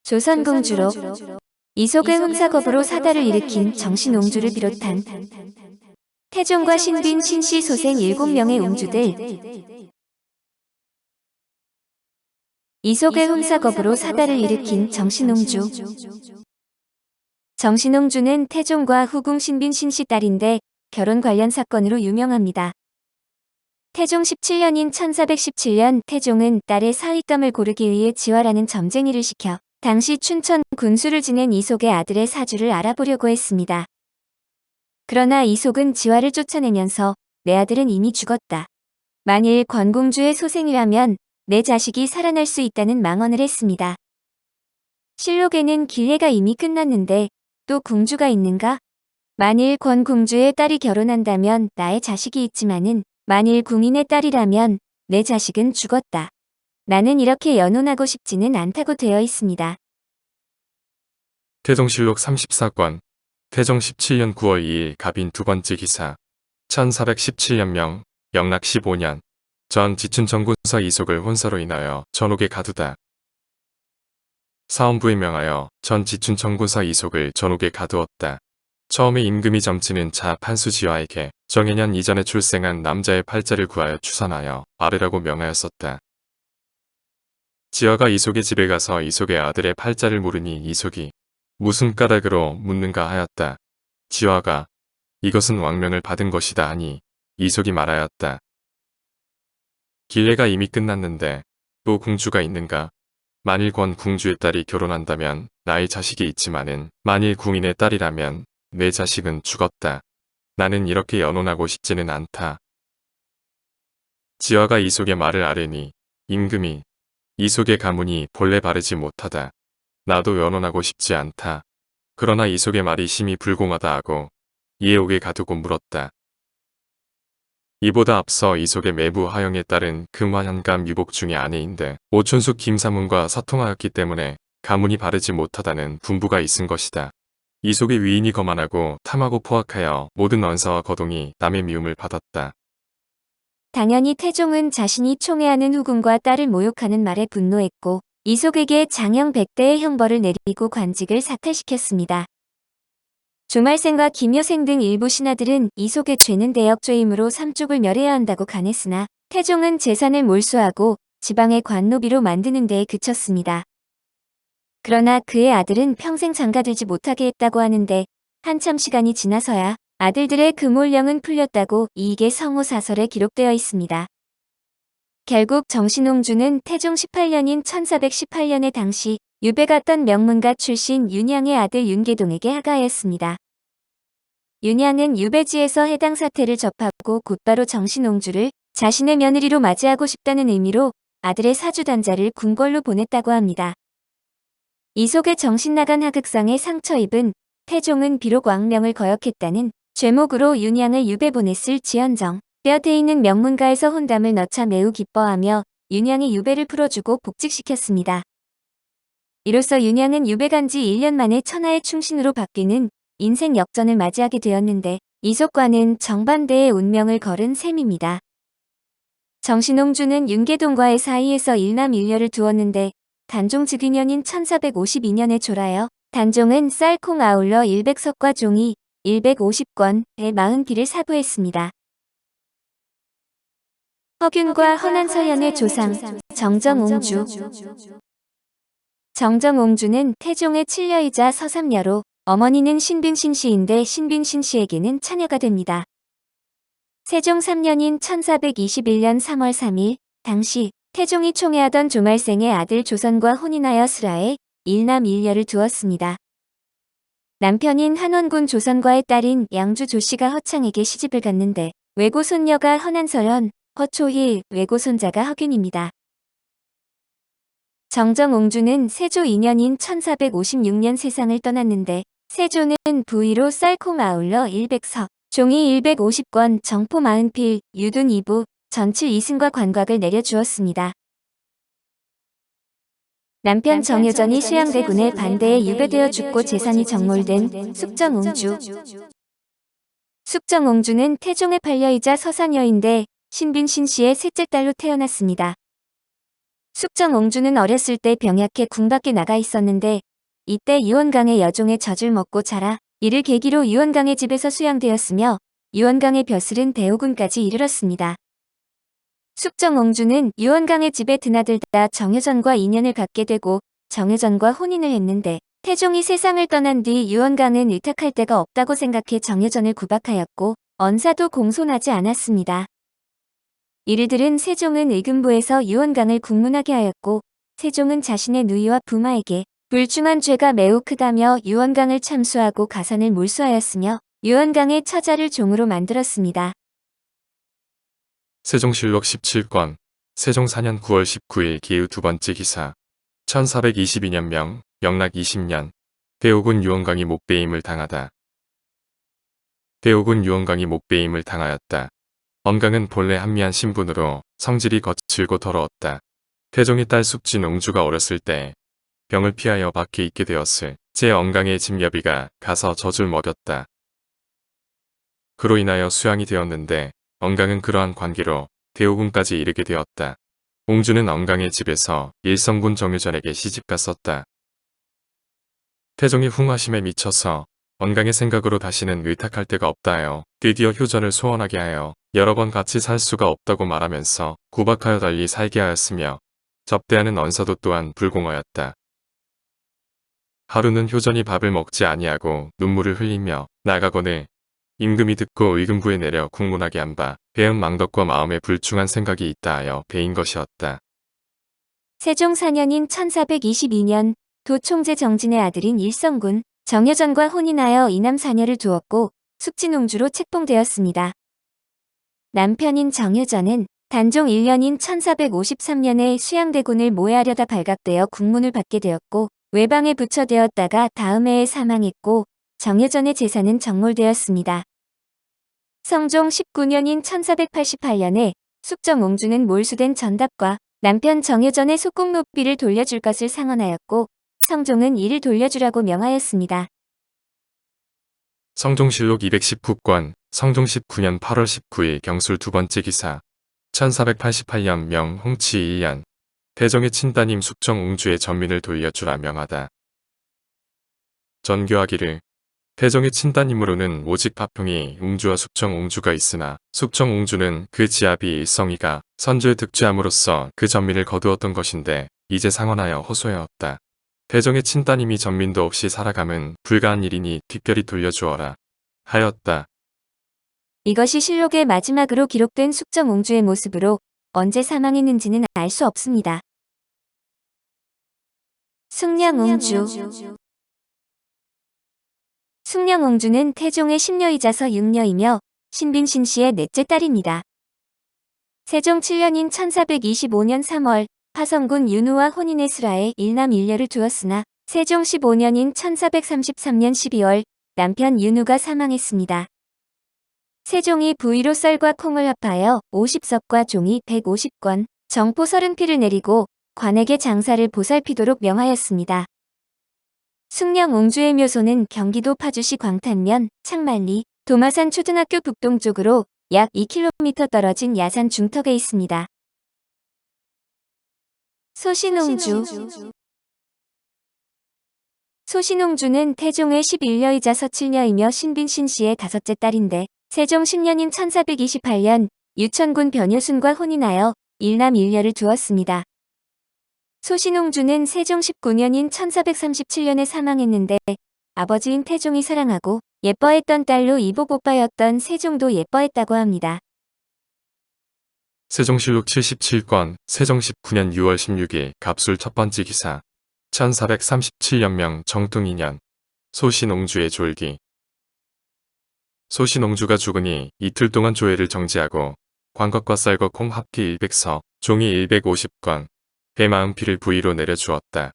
조선공주로 이속의 흉사겁으로 사달을 일으킨 정신옹주를 비롯한 태종과 신빈, 신씨 소생 7명의 옹주들. 이속의 흉사겁으로 사달을 일으킨 정신옹주. 정신옹주는 태종과 후궁 신빈, 신씨 딸인데 결혼 관련 사건으로 유명합니다. 태종 17년인 1417년 태종은 딸의 사윗감을 고르기 위해 지화라는 점쟁이를 시켜 당시 춘천 군수를 지낸 이속의 아들의 사주를 알아보려고 했습니다. 그러나 이속은 지화를 쫓아내면서 내 아들은 이미 죽었다. 만일 권공주의 소생이라면 내 자식이 살아날 수 있다는 망언을 했습니다. 실록에는 기회가 이미 끝났는데 또 공주가 있는가? 만일 권공주의 딸이 결혼한다면 나의 자식이 있지만은 만일 궁인의 딸이라면 내 자식은 죽었다. 나는 이렇게 연혼하고 싶지는 않다고 되어 있습니다. 태종실록 34권 태종 17년 9월 2일 갑인 두 번째 기사 1417년명 영락 15년 전 지춘정군서 이속을 혼서로 인하여 전옥에 가두다. 사원부에 명하여 전 지춘정군서 이속을 전옥에 가두었다. 처음에 임금이 점치는 자 판수지화에게 정해년 이전에 출생한 남자의 팔자를 구하여 추산하여 아뢰라고 명하였었다. 지화가 이속의 집에 가서 이속의 아들의 팔자를 물으니 이속이 무슨 까닭으로 묻는가 하였다. 지화가 이것은 왕명을 받은 것이다 하니 이속이 말하였다. 기회가 이미 끝났는데 또 공주가 있는가? 만일 권 궁주의 딸이 결혼한다면 나의 자식이 있지만은 만일 궁인의 딸이라면 내 자식은 죽었다. 나는 이렇게 연혼하고 싶지는 않다. 지화가 이속의 말을 아뢰니 임금이 이속의 가문이 본래 바르지 못하다. 나도 연혼하고 싶지 않다. 그러나 이속의 말이 심히 불공하다 하고 이에 옥에 가두고 물었다. 이보다 앞서 이속의 매부 하영에 따른 금화현감 유복 중의 아내인데 오촌숙 김사문과 사통하였기 때문에 가문이 바르지 못하다는 분부가 있은 것이다. 이속의 위인이 거만하고 탐하고 포악하여 모든 언사와 거동이 남의 미움을 받았다. 당연히 태종은 자신이 총애하는 후궁과 딸을 모욕하는 말에 분노했고 이속에게 장형 100대의 형벌을 내리고 관직을 사퇴시켰습니다. 조말생과 김효생 등 일부 신하들은 이속의 죄는 대역죄이므로 삼족을 멸해야 한다고 간했으나 태종은 재산을 몰수하고 지방의 관노비로 만드는 데에 그쳤습니다. 그러나 그의 아들은 평생 장가들지 못하게 했다고 하는데 한참 시간이 지나서야 아들들의 금올령은 풀렸다고 이익의 성호사설에 기록되어 있습니다. 결국 정신옹주는 태종 18년인 1418년에 당시 유배가 던 명문가 출신 윤양의 아들 윤계동에게 하가하였습니다. 윤양은 유배지에서 해당 사태를 접하고 곧바로 정신옹주를 자신의 며느리로 맞이하고 싶다는 의미로 아들의 사주단자를 궁궐로 보냈다고 합니다. 이속의 정신나간 하극상에 상처 입은 태종은 비록 왕명을 거역했다는 죄목으로 윤양을 유배 보냈을 지언정 뼈대 있는 명문가에서 혼담을 넣자 매우 기뻐하며 윤양의 유배를 풀어주고 복직시켰습니다. 이로써 윤양은 유배 간 지 1년 만에 천하의 충신으로 바뀌는 인생 역전을 맞이하게 되었는데 이속과는 정반대의 운명을 걸은 셈입니다. 정신옹주는 윤계동과의 사이에서 일남일녀를 두었는데 단종 즉위년인 1452년에 졸하여 단종은 쌀, 콩 아울러 100석과 종이 150권의 40비를 사부했습니다. 허균과 허난서연의 조상 정정옹주. 정정옹주는 태종의 칠녀이자 서삼녀로 어머니는 신빈 신씨인데 신빈 신씨에게는 차녀가 됩니다. 세종 3년인 1421년 3월 3일 당시 태종이 총애하던 조말생의 아들 조선과 혼인하여 슬하에 일남일녀를 두었습니다. 남편인 한원군 조선과의 딸인 양주 조씨가 허창에게 시집을 갔는데 외고손녀가 허난서연, 허초희, 외고손자가 허균입니다. 정정옹주는 세조 2년인 1456년 세상을 떠났는데 세조는 부위로 쌀콩 아울러 100석, 종이 150권, 정포 40필, 유둔 2부, 전칠 2승과 관곽을 내려주었습니다. 남편 정효전이 수양대군의 반대에 유배되어 죽고 재산이 정몰된 숙정옹주. 숙정옹주는 태종의 반려이자 서사녀인데 신빈 신씨의 셋째 딸로 태어났습니다. 숙정옹주는 어렸을 때 병약해 궁 밖에 나가 있었는데 이때 유원강의 여종의 젖을 먹고 자라 이를 계기로 유원강의 집에서 수양되었으며 유원강의 벼슬은 대오군까지 이르렀습니다. 숙정옹주는 유원강의 집에 드나들다 정효전과 인연을 갖게 되고 정효전과 혼인을 했는데 태종이 세상을 떠난 뒤 유원강은 의탁할 데가 없다고 생각해 정효전을 구박하였고 언사도 공손하지 않았습니다. 이를 들은 세종은 의금부에서 유원강을 국문하게 하였고 세종은 자신의 누이와 부마에게 불중한 죄가 매우 크다며 유원강을 참수하고 가산을 몰수하였으며 유원강의 처자를 종으로 만들었습니다. 세종실록 17권 세종 4년 9월 19일 기의 두 번째 기사 1422년명 영락 20년 대오군 유원강이 목배임을 당하다. 대오군 유원강이 목배임을 당하였다. 언강은 본래 한미한 신분으로 성질이 거칠고 더러웠다. 태종의 딸 숙진 옹주가 어렸을 때 병을 피하여 밖에 있게 되었을 제 언강의 집 여비가 가서 젖을 먹였다. 그로 인하여 수양이 되었는데 언강은 그러한 관계로 대오군까지 이르게 되었다. 옹주는 언강의 집에서 일성군 정유전에게 시집갔었다. 태종이 흥화심에 미쳐서 언강의 생각으로 다시는 의탁할 데가 없다 하여 드디어 효전을 소원하게 하여 여러 번 같이 살 수가 없다고 말하면서 구박하여 달리 살게 하였으며 접대하는 언사도 또한 불공하였다. 하루는 효전이 밥을 먹지 아니하고 눈물을 흘리며 나가거늘 임금이 듣고 의금부에 내려 국문하게 한 바 배은 망덕과 마음에 불충한 생각이 있다 하여 배인 것이었다. 세종 4년인 1422년 도총재 정진의 아들인 일성군 정효전과 혼인하여 이남 사녀를 두었고 숙진옹주로 책봉되었습니다. 남편인 정효전은 단종 1년인 1453년에 수양대군을 모해하려다 발각되어 국문을 받게 되었고 외방에 부처되었다가 다음 해에 사망했고 정효전의 재산은 정몰되었습니다. 성종 19년인 1488년에 숙정옹주는 몰수된 전답과 남편 정효전의 속국노비를 돌려줄 것을 상언하였고 성종은 이를 돌려주라고 명하였습니다. 성종실록 219권 성종 19년 8월 19일 경술 두 번째 기사 1488년 명 홍치 1년 태종의 친따님 숙정옹주의 전민을 돌려주라 명하다. 전교하기를 태종의 친따님으로는 오직 파평이 옹주와 숙정옹주가 있으나 숙정옹주는 그 지아비 일성이가 선조에 득죄함으로써 그 전민을 거두었던 것인데 이제 상언하여 호소하였다. 태종의 친따님이 전민도 없이 살아감은 불가한 일이니 특별히 돌려주어라 하였다. 이것이 실록의 마지막으로 기록된 숙정옹주의 모습으로 언제 사망했는지는 알 수 없습니다. 숙량옹주 숙량옹주는 태종의 10녀이자서 6녀이며 신빈신 씨의 넷째 딸입니다. 세종 7년인 1425년 3월 파성군 윤우와 혼인의 수라에 일남 일녀를 두었으나 세종 15년인 1433년 12월 남편 윤우가 사망했습니다. 세종이 부위로 쌀과 콩을 합하여 50석과 종이 150권, 정포 30피를 내리고 관에게 장사를 보살피도록 명하였습니다. 숙량옹주의 묘소는 경기도 파주시 광탄면, 창만리, 도마산 초등학교 북동쪽으로 약 2km 떨어진 야산 중턱에 있습니다. 소신옹주 소신옹주는 태종의 11녀이자 서칠녀이며 신빈신 씨의 다섯째 딸인데 세종 10년인 1428년 유천군 변효순과 혼인하여 일남 일녀를 두었습니다. 소신옹주는 세종 19년인 1437년에 사망했는데 아버지인 태종이 사랑하고 예뻐했던 딸로 이복 오빠였던 세종도 예뻐했다고 합니다. 세종실록 77권 세종 19년 6월 16일 갑술 첫 번째 기사 1437년명 정통 2년 소신옹주의 졸기 소신옹주가 죽으니 이틀 동안 조회를 정지하고 광것과 쌀과 콩 합기 100서, 종이 150권, 140피를 부위로 내려주었다.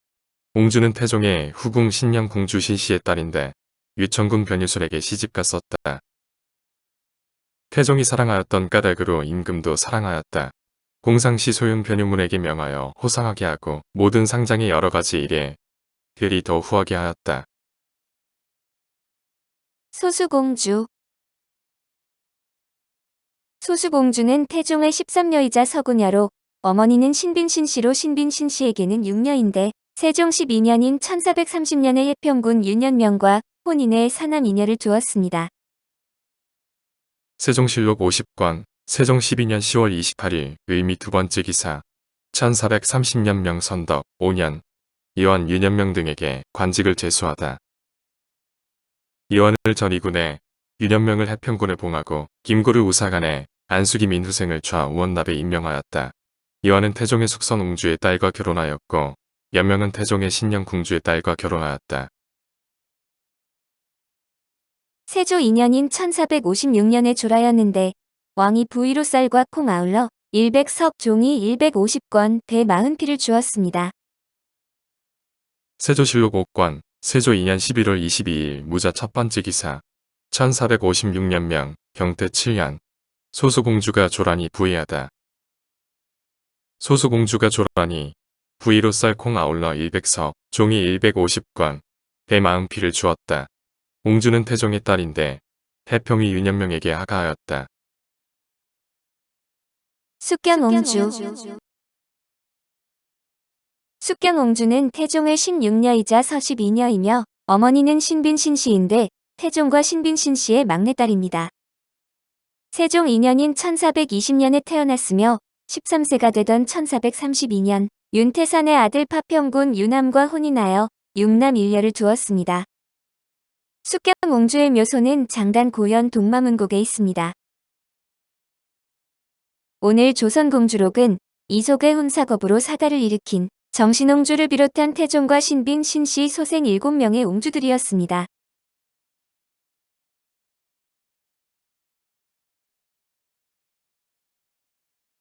옹주는 태종의 후궁 신령 공주 신씨의 딸인데 유천군 변유순에게 시집갔었다. 태종이 사랑하였던 까닭으로 임금도 사랑하였다. 공상시 소윤 변유문에게 명하여 호상하게 하고 모든 상장의 여러 가지 일에 들이 더 후하게 하였다. 소수공주 소수공주는 태종의 13녀이자 서구녀로 어머니는 신빈신 씨로 신빈신 씨에게는 6녀인데 세종 12년인 1430년에 해평군 윤현명과 혼인의 사남 이녀를 두었습니다. 세종실록 50권 세종 12년 10월 28일 의미 두 번째 기사 1430년 명선덕 5년 이원 윤현명 등에게 관직을 제수하다. 이원을 전 이군에 윤현명을 해평군에 봉하고 김구를 우사간에 안수기 민후생을 좌우원납에 임명하였다. 이원은 태종의 숙선 옹주의 딸과 결혼하였고 연명은 태종의 신령 궁주의 딸과 결혼하였다. 세조 2년인 1456년에 졸하였는데 왕이 부위로 쌀과 콩 아울러 100석 종이 150권 배 40피를 주었습니다. 세조실록 5권 세조 2년 11월 22일 무자 첫 번째 기사 1456년명 경태 7년 소수공주가 조란이 부의하다. 소수공주가 조란이 부의로 쌀 콩 아울러 100석 종이 150권 배 40피를 주었다. 옹주는 태종의 딸인데 해평이 윤현명에게 하가하였다. 숙경옹주 숙경옹주는 태종의 16녀이자 서12녀이며 어머니는 신빈신 씨인데 태종과 신빈신 씨의 막내딸입니다. 세종 2년인 1420년에 태어났으며 13세가 되던 1432년 윤태산의 아들 파평군 유남과 혼인하여 6남 1녀를 두었습니다. 숙경옹주의 묘소는 장단 고현 동마문곡에 있습니다. 오늘 조선공주록은 이속의 혼사겁으로 사달을 일으킨 정신옹주를 비롯한 태종과 신빈, 신씨 소생 7명의 옹주들이었습니다.